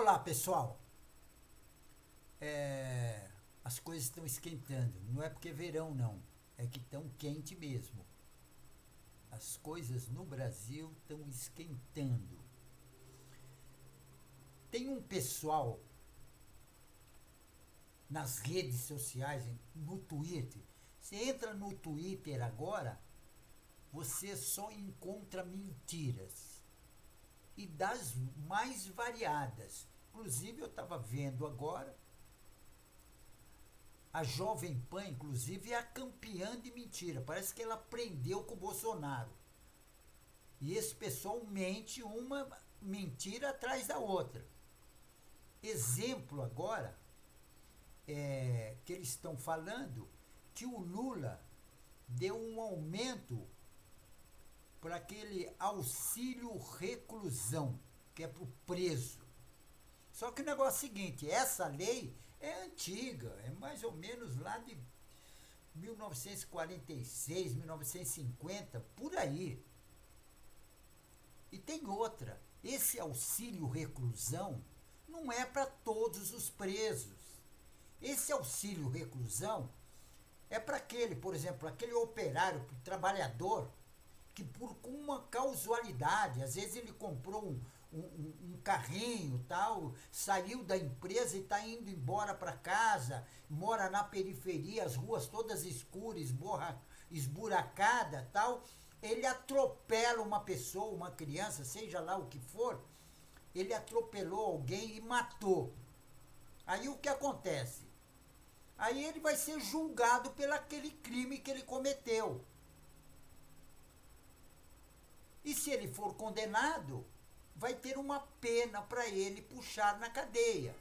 Olá, pessoal. As coisas estão esquentando. Não é porque é verão, não. É que estão quente mesmo. As coisas no Brasil estão esquentando. Tem um pessoal nas redes sociais, no Twitter. Você entra no Twitter agora, você só encontra mentiras. E das mais variadas. Inclusive, eu estava vendo agora, a Jovem Pan, inclusive, é a campeã de mentira. Parece que ela aprendeu com o Bolsonaro. E esse pessoal mente uma mentira atrás da outra. Exemplo agora, que eles estão falando que o Lula deu um aumento para aquele auxílio reclusão, que é para o preso. Só que o negócio é o seguinte, essa lei é antiga, é mais ou menos lá de 1946, 1950, por aí. E tem outra, esse auxílio reclusão não é para todos os presos. Esse auxílio reclusão é para aquele, por exemplo, aquele operário, trabalhador, que por uma causalidade, às vezes ele comprou um carrinho, tal, saiu da empresa e está indo embora para casa, mora na periferia, as ruas todas escuras, esburacada, tal, ele atropela uma pessoa, uma criança, seja lá o que for, ele atropelou alguém e matou. Aí o que acontece? Aí ele vai ser julgado pelo aquele crime que ele cometeu. E se ele for condenado, vai ter uma pena para ele puxar na cadeia.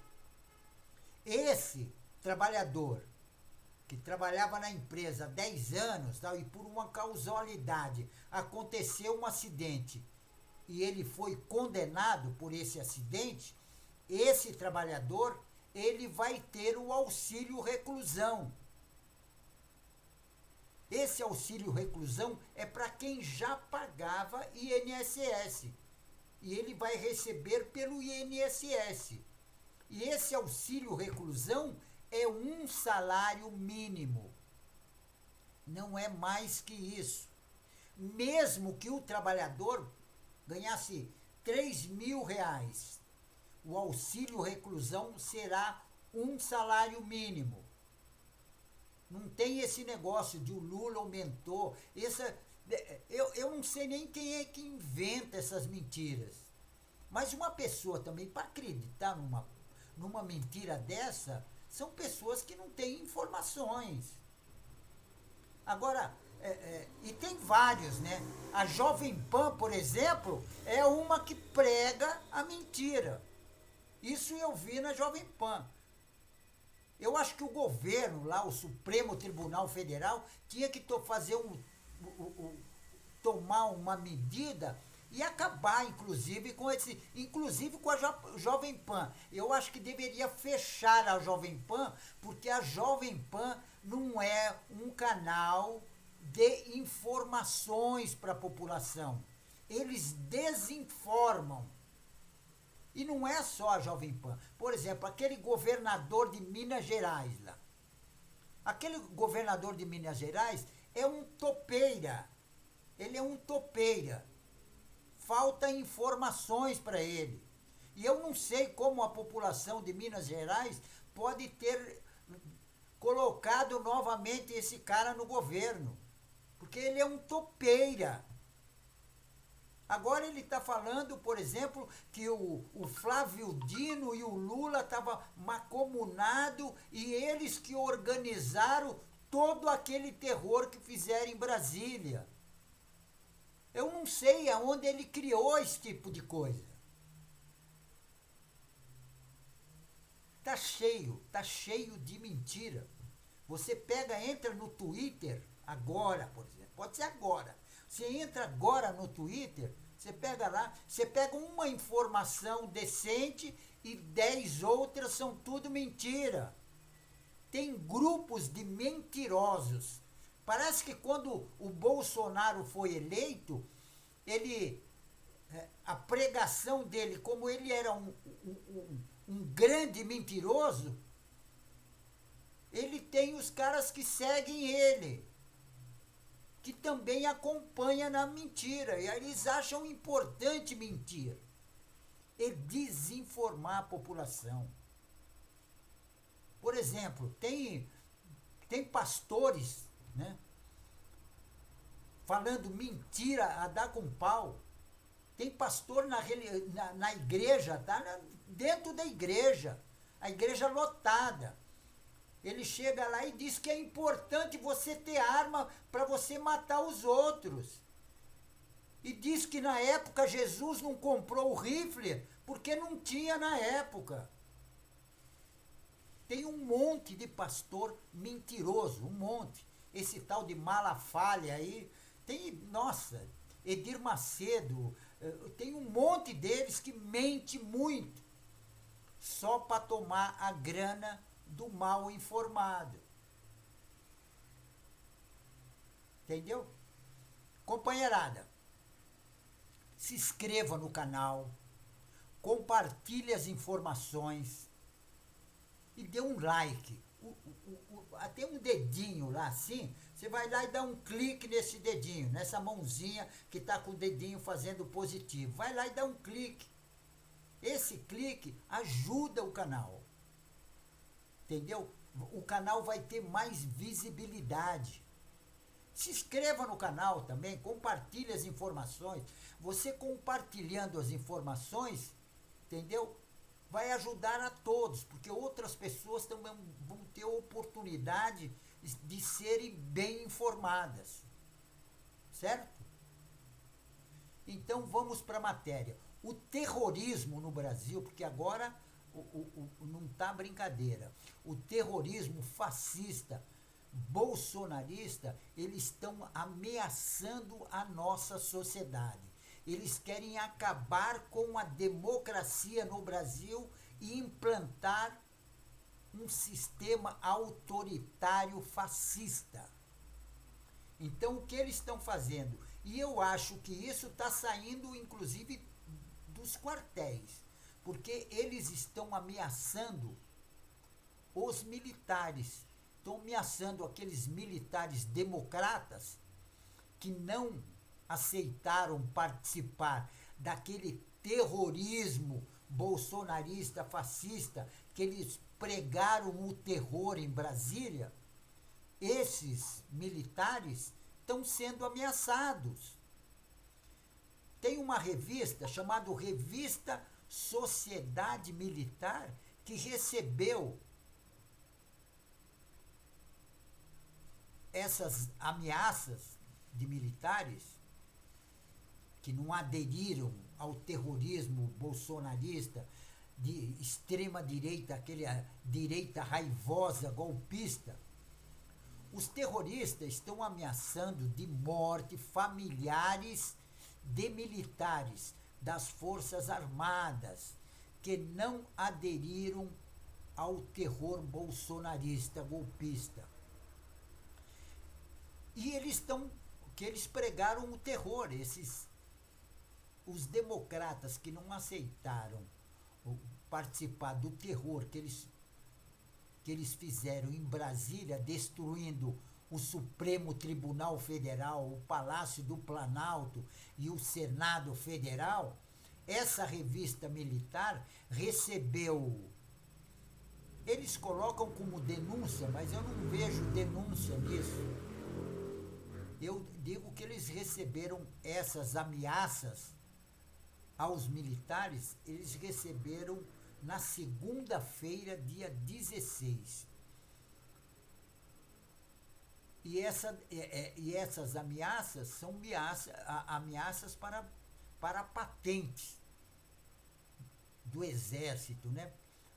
Esse trabalhador que trabalhava na empresa há 10 anos, tal, e por uma causalidade aconteceu um acidente e ele foi condenado por esse acidente, esse trabalhador ele vai ter o auxílio reclusão. Esse auxílio reclusão é para quem já pagava INSS. E ele vai receber pelo INSS. E esse auxílio reclusão é um salário mínimo. Não é mais que isso. Mesmo que o trabalhador ganhasse 3.000 reais, o auxílio reclusão será um salário mínimo. Não tem esse negócio de o Lula aumentou. Eu não sei nem quem é que inventa essas mentiras. Mas uma pessoa também, para acreditar numa mentira dessa, são pessoas que não têm informações. Agora, e tem vários, né? A Jovem Pan, por exemplo, é uma que prega a mentira. Isso eu vi na Jovem Pan. Eu acho que o governo lá, o Supremo Tribunal Federal, tinha que fazer tomar uma medida e acabar, inclusive com a Jovem Pan. Eu acho que deveria fechar a Jovem Pan, porque a Jovem Pan não é um canal de informações para a população. Eles desinformam. E não é só a Jovem Pan. Por exemplo, aquele governador de Minas Gerais lá. Aquele governador de Minas Gerais é um topeira. Ele é um topeira. Falta informações para ele. E eu não sei como a população de Minas Gerais pode ter colocado novamente esse cara no governo. Porque ele é um topeira. Agora ele está falando, por exemplo, que o Flávio Dino e o Lula estavam mancomunados e eles que organizaram todo aquele terror que fizeram em Brasília. Eu não sei aonde ele criou esse tipo de coisa. Tá cheio de mentira. Você entra no Twitter agora, por exemplo, pode ser agora. Você entra agora no Twitter, você pega lá, você pega uma informação decente e 10 outras são tudo mentira. Tem grupos de mentirosos. Parece que quando o Bolsonaro foi eleito, a pregação dele, como ele era um grande mentiroso, ele tem os caras que seguem ele, que também acompanham na mentira. E aí eles acham importante mentir e desinformar a população. Por exemplo, tem pastores, né, falando mentira a dar com pau. Tem pastor na igreja, tá? Dentro da igreja, a igreja lotada. Ele chega lá e diz que é importante você ter arma para você matar os outros. E diz que na época Jesus não comprou o rifle porque não tinha na época. Tem um monte de pastor mentiroso, um monte. Esse tal de Malafaia aí, tem, nossa, Edir Macedo, tem um monte deles que mente muito, só para tomar a grana do mal informado. Entendeu? Companheirada, se inscreva no canal, compartilhe as informações e dê um like. Até um dedinho lá assim, você vai lá e dá um clique nesse dedinho, nessa mãozinha que está com o dedinho fazendo positivo. Vai lá e dá um clique. Esse clique ajuda o canal. Entendeu? O canal vai ter mais visibilidade. Se inscreva no canal também, compartilhe as informações. Você compartilhando as informações, entendeu? Vai ajudar a todos, porque outras pessoas também vão ter oportunidade de serem bem informadas. Certo? Então vamos para a matéria. O terrorismo no Brasil, porque agora não está brincadeira. O terrorismo fascista, bolsonarista, eles estão ameaçando a nossa sociedade. Eles querem acabar com a democracia no Brasil e implantar um sistema autoritário fascista. Então, o que eles estão fazendo? E eu acho que isso está saindo, inclusive, dos quartéis, porque eles estão ameaçando os militares, estão ameaçando aqueles militares democratas que não aceitaram participar daquele terrorismo bolsonarista, fascista, que eles pregaram o terror em Brasília. Esses militares estão sendo ameaçados. Tem uma revista chamada Revista Sociedade Militar que recebeu essas ameaças de militares que não aderiram ao terrorismo bolsonarista de extrema direita, aquele direita raivosa, golpista. Os terroristas estão ameaçando de morte familiares de militares das Forças Armadas que não aderiram ao terror bolsonarista, golpista. E eles pregaram o terror, os democratas que não aceitaram participar do terror que eles fizeram em Brasília, destruindo o Supremo Tribunal Federal, o Palácio do Planalto e o Senado Federal. Essa revista militar recebeu, eles colocam como denúncia, mas eu não vejo denúncia nisso. Eu digo que eles receberam essas ameaças aos militares, eles receberam na segunda-feira, dia 16. E essas ameaças são ameaças para patentes do Exército, né?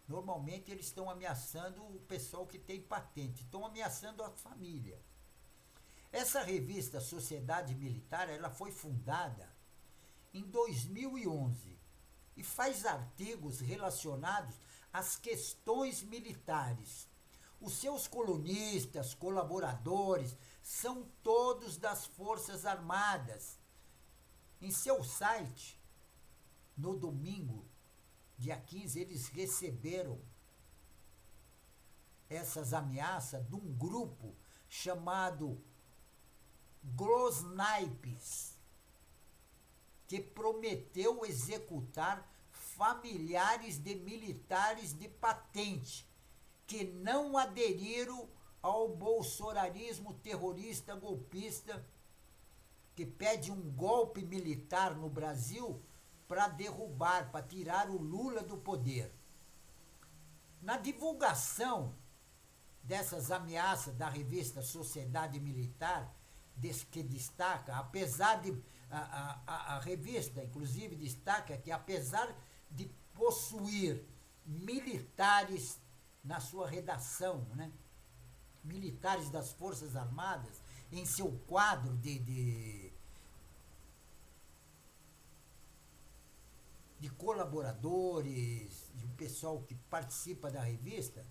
Normalmente eles estão ameaçando o pessoal que tem patente, estão ameaçando a família. Essa revista Sociedade Militar, ela foi fundada em 2011 e faz artigos relacionados às questões militares. Os seus colunistas, colaboradores, são todos das Forças Armadas. Em seu site, no domingo, dia 15, eles receberam essas ameaças de um grupo chamado Grosnaipes, que prometeu executar familiares de militares de patente que não aderiram ao bolsonarismo terrorista golpista, que pede um golpe militar no Brasil para derrubar, para tirar o Lula do poder. Na divulgação dessas ameaças da revista Sociedade Militar, que destaca, apesar de a revista, inclusive, destaca que apesar de possuir militares na sua redação, né, militares das Forças Armadas, em seu quadro de colaboradores, de pessoal que participa da revista,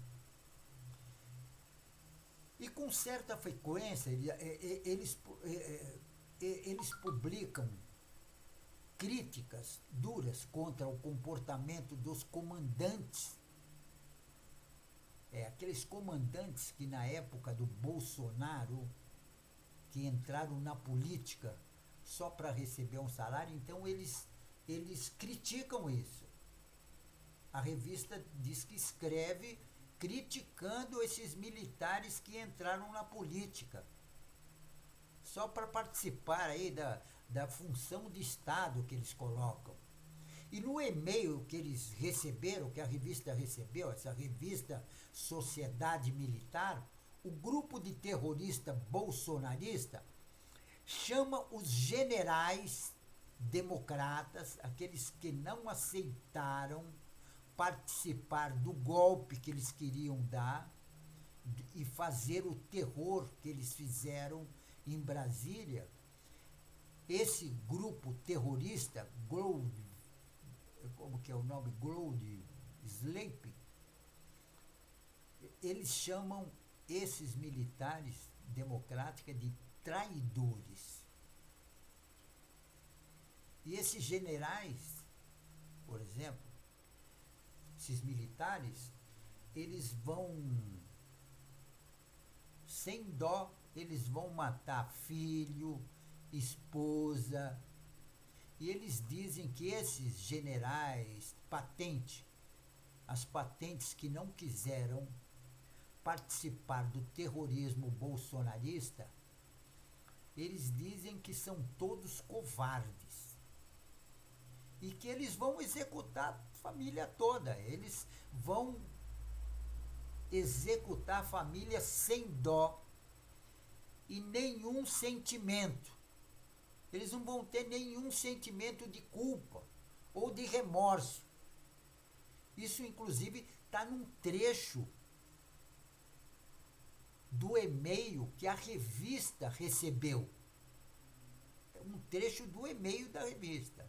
e com certa frequência eles publicam críticas duras contra o comportamento dos comandantes. Aqueles comandantes que na época do Bolsonaro, que entraram na política só para receber um salário, então eles criticam isso. A revista diz que escreve criticando esses militares que entraram na política só para participar aí da função de Estado que eles colocam. E no e-mail que eles receberam, que a revista recebeu, essa revista Sociedade Militar, o grupo de terrorista bolsonarista chama os generais democratas, aqueles que não aceitaram participar do golpe que eles queriam dar e fazer o terror que eles fizeram em Brasília. Esse grupo terrorista, como que é o nome? Gold Sleep, eles chamam esses militares democráticos de traidores. E esses generais, por exemplo, esses militares, eles vão, sem dó, eles vão matar filho, esposa. E eles dizem que esses generais as patentes que não quiseram participar do terrorismo bolsonarista, eles dizem que são todos covardes e que eles vão executar a família toda, eles vão executar a família sem dó e nenhum sentimento. Eles não vão ter nenhum sentimento de culpa ou de remorso. Isso, inclusive, está num trecho do e-mail que a revista recebeu. Um trecho do e-mail da revista.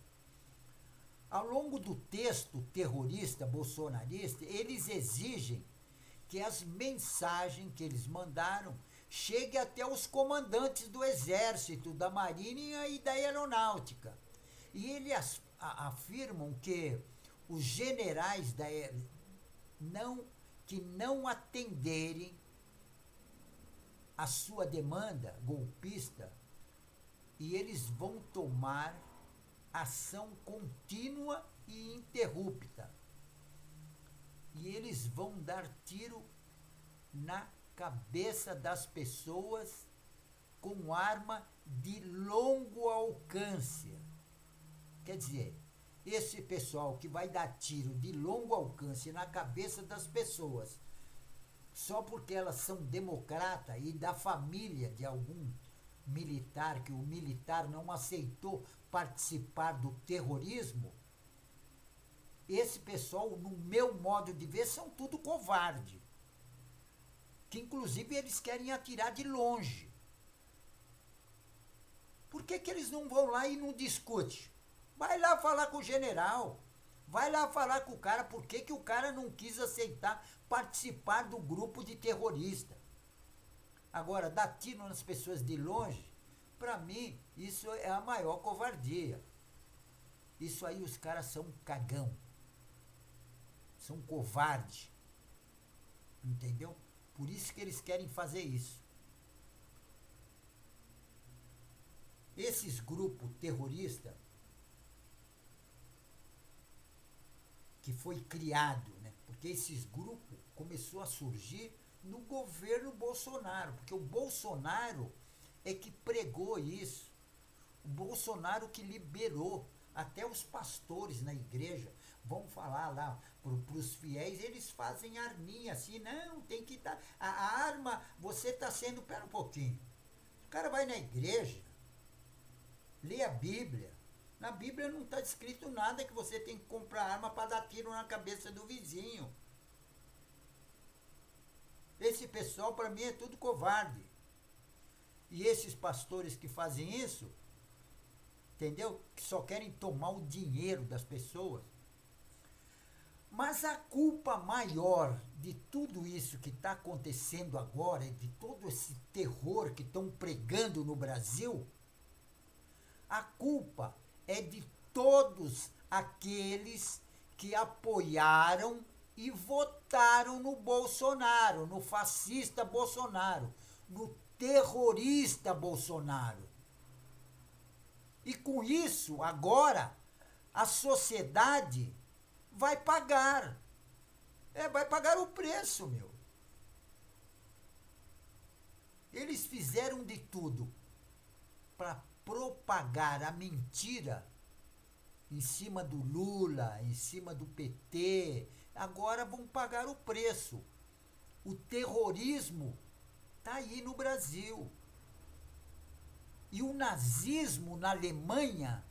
Ao longo do texto terrorista bolsonarista, eles exigem que as mensagens que eles mandaram chegue até os comandantes do Exército, da Marinha e da Aeronáutica. E eles afirmam que os generais que não atenderem a sua demanda golpista, e eles vão tomar ação contínua e ininterrupta. E eles vão dar tiro na cabeça das pessoas com arma de longo alcance. Quer dizer, esse pessoal que vai dar tiro de longo alcance na cabeça das pessoas, só porque elas são democratas e da família de algum militar, que o militar não aceitou participar do terrorismo, esse pessoal, no meu modo de ver, são tudo covarde. Que inclusive eles querem atirar de longe. Por que eles não vão lá e não discutem? Vai lá falar com o general, vai lá falar com o cara por que o cara não quis aceitar participar do grupo de terrorista. Agora, dar tiro nas pessoas de longe, para mim, isso é a maior covardia. Isso aí os caras são cagão. são covardes. Entendeu? Por isso que eles querem fazer isso. Esses grupos terroristas que foi criado, né? Porque esses grupos começou a surgir no governo Bolsonaro, porque o Bolsonaro é que pregou isso. O Bolsonaro que liberou. Até os pastores na igreja vão falar lá para os fiéis, eles fazem arminha assim, não, tem que dar. A arma, você está sendo. Pera um pouquinho. O cara vai na igreja, lê a Bíblia. Na Bíblia não está escrito nada que você tem que comprar arma para dar tiro na cabeça do vizinho. Esse pessoal, para mim, é tudo covarde. E esses pastores que fazem isso, entendeu? Que só querem tomar o dinheiro das pessoas. Mas a culpa maior de tudo isso que está acontecendo agora, de todo esse terror que estão pregando no Brasil, a culpa é de todos aqueles que apoiaram e votaram no Bolsonaro, no fascista Bolsonaro, no terrorista Bolsonaro. E com isso, agora, a sociedade vai pagar. Vai pagar o preço, meu. Eles fizeram de tudo para propagar a mentira em cima do Lula, em cima do PT. Agora vão pagar o preço. O terrorismo está aí no Brasil. E o nazismo na Alemanha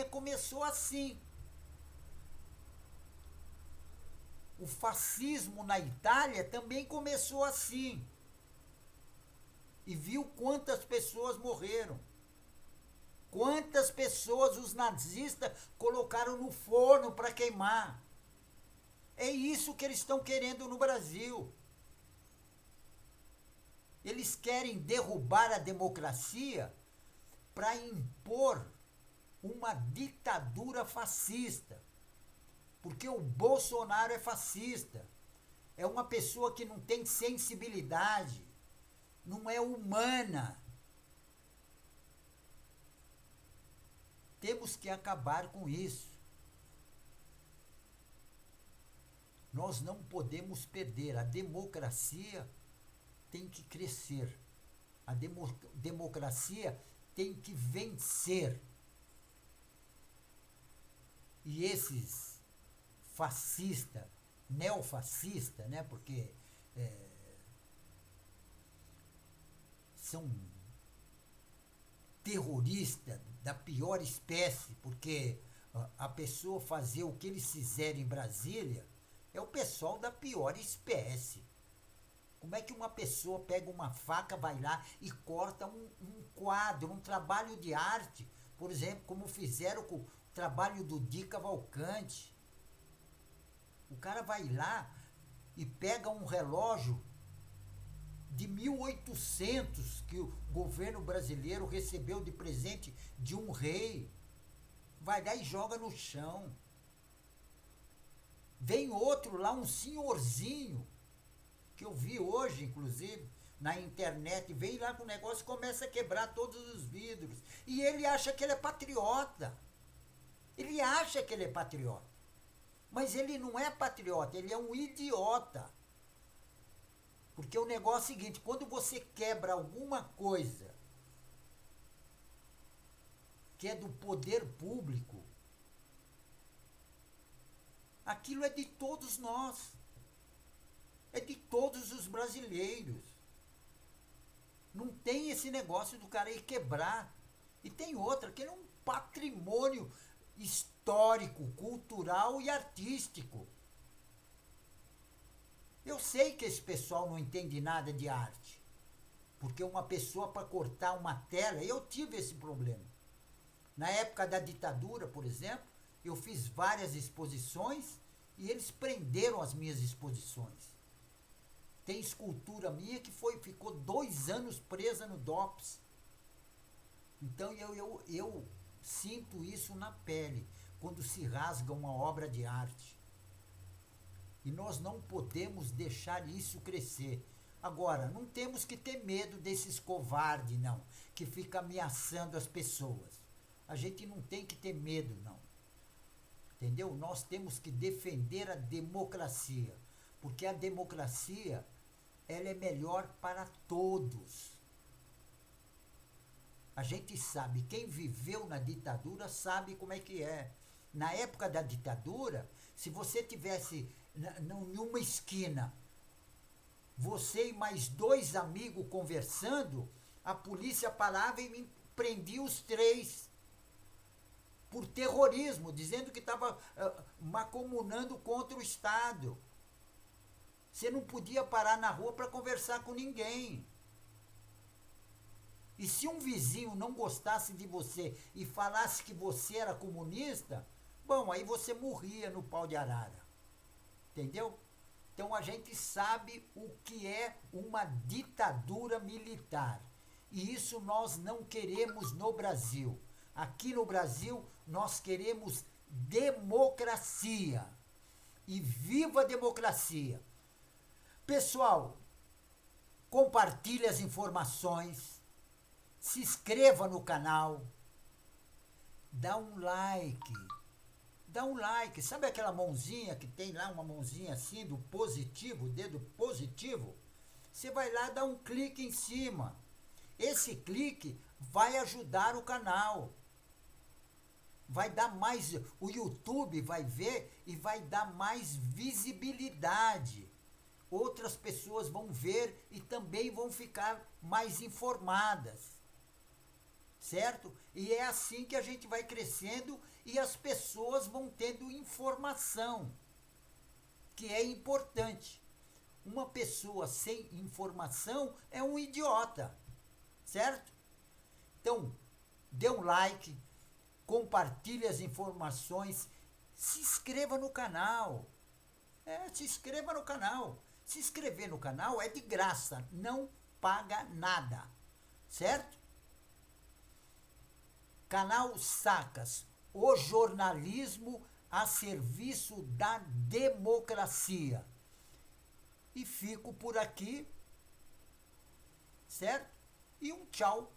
começou assim. O fascismo na Itália também começou assim. E viu quantas pessoas morreram. Quantas pessoas os nazistas colocaram no forno para queimar. É isso que eles estão querendo no Brasil. Eles querem derrubar a democracia para impor uma ditadura fascista. Porque o Bolsonaro é fascista. É uma pessoa que não tem sensibilidade. Não é humana. Temos que acabar com isso. Nós não podemos perder. A democracia tem que crescer. A democracia tem que vencer. E esses fascistas, neofascistas, né? Porque são terroristas da pior espécie, porque a pessoa fazer o que eles fizeram em Brasília é o pessoal da pior espécie. Como é que uma pessoa pega uma faca, vai lá e corta um quadro, um trabalho de arte, por exemplo, como fizeram com o trabalho do Di Cavalcante. O cara vai lá e pega um relógio de 1800 que o governo brasileiro recebeu de presente de um rei. Vai lá e joga no chão. Vem outro lá, um senhorzinho, que eu vi hoje, inclusive, na internet, vem lá com o negócio e começa a quebrar todos os vidros. E ele acha que ele é patriota. Ele acha que ele é patriota. Mas ele não é patriota, ele é um idiota. Porque o negócio é o seguinte, quando você quebra alguma coisa que é do poder público, aquilo é de todos nós. É de todos os brasileiros. Não tem esse negócio do cara ir quebrar. E tem outra, que é um patrimônio histórico, cultural e artístico. Eu sei que esse pessoal não entende nada de arte. Porque uma pessoa para cortar uma tela, eu tive esse problema. Na época da ditadura, por exemplo, eu fiz várias exposições e eles prenderam as minhas exposições. Tem escultura minha que ficou 2 anos presa no DOPS. Então eu sinto isso na pele. quando se rasga uma obra de arte. E nós não podemos deixar isso crescer. Agora, não temos que ter medo desses covardes, não, que ficam ameaçando as pessoas. A gente não tem que ter medo, não. Entendeu? Nós temos que defender a democracia, porque a democracia, ela é melhor para todos. A gente sabe, quem viveu na ditadura sabe como é que é. Na época da ditadura, se você tivesse em uma esquina, você e mais 2 amigos conversando, a polícia parava e me prendia os 3 por terrorismo, dizendo que estava macomunando contra o Estado. Você não podia parar na rua para conversar com ninguém. E se um vizinho não gostasse de você e falasse que você era comunista, bom, aí você morria no pau de arara. Entendeu? Então a gente sabe o que é uma ditadura militar. E isso nós não queremos no Brasil. Aqui no Brasil nós queremos democracia. E viva a democracia! Pessoal, compartilhe as informações, se inscreva no canal, dá um like. Dá um like, sabe aquela mãozinha que tem lá, uma mãozinha assim do positivo, dedo positivo? Você vai lá, dá um clique em cima. Esse clique vai ajudar o canal. Vai dar mais, o YouTube vai ver e vai dar mais visibilidade. Outras pessoas vão ver e também vão ficar mais informadas. Certo? E é assim que a gente vai crescendo e as pessoas vão tendo informação, que é importante. Uma pessoa sem informação é um idiota, certo? Então, dê um like, compartilhe as informações, se inscreva no canal. Se inscreva no canal. Se inscrever no canal é de graça, não paga nada, certo? Canal Sacas, o jornalismo a serviço da democracia. E fico por aqui, certo? E um tchau